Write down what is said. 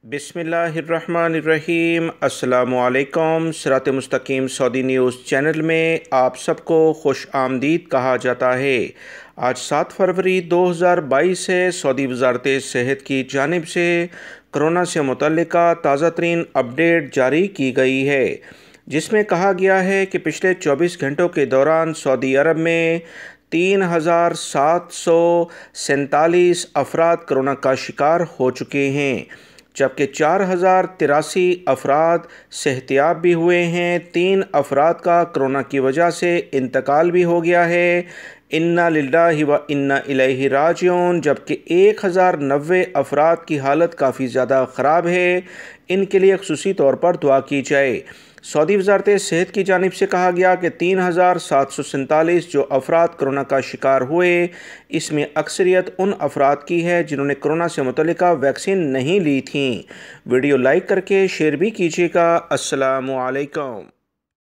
बिस्मिल्लाहिर्रहमानिर्रहीम। अस्सलामुअलैकुम। सिरात मुस्तकीम सऊदी न्यूज़ चैनल में आप सबको खुश आमदीद कहा जाता है। आज 7 फरवरी 2022 से सऊदी वज़ारत सेहत की जानिब से कोरोना से मुतल्लिका ताज़ा तरीन अपडेट जारी की गई है, जिसमें कहा गया है कि पिछले 24 घंटों के दौरान सऊदी अरब में 3,747 अफराद कोरोना का शिकार हो चुके हैं, जबकि 4,083 अफराद सेहतियाब भी हुए हैं। 3 अफराद का कोरोना की वजह से इंतकाल भी हो गया है। इन्ना लिल्लाहि व इन्ना इलैहि राजिऊन। जबकि 1,090 अफराद की हालत काफ़ी ज़्यादा ख़राब है। इनके लिए ख़ुसूसी तौर पर दुआ की जाए। सऊदी वज़ारत सेहत की जानिब से कहा गया कि 3,747 जो अफराद कोरोना का शिकार हुए, इसमें अक्सरियत उन अफराद की है जिन्होंने कोरोना से मुतल्लिका वैक्सीन नहीं ली थी। वीडियो लाइक करके शेयर भी कीजिएगा। अस्सलामु अलैकुम।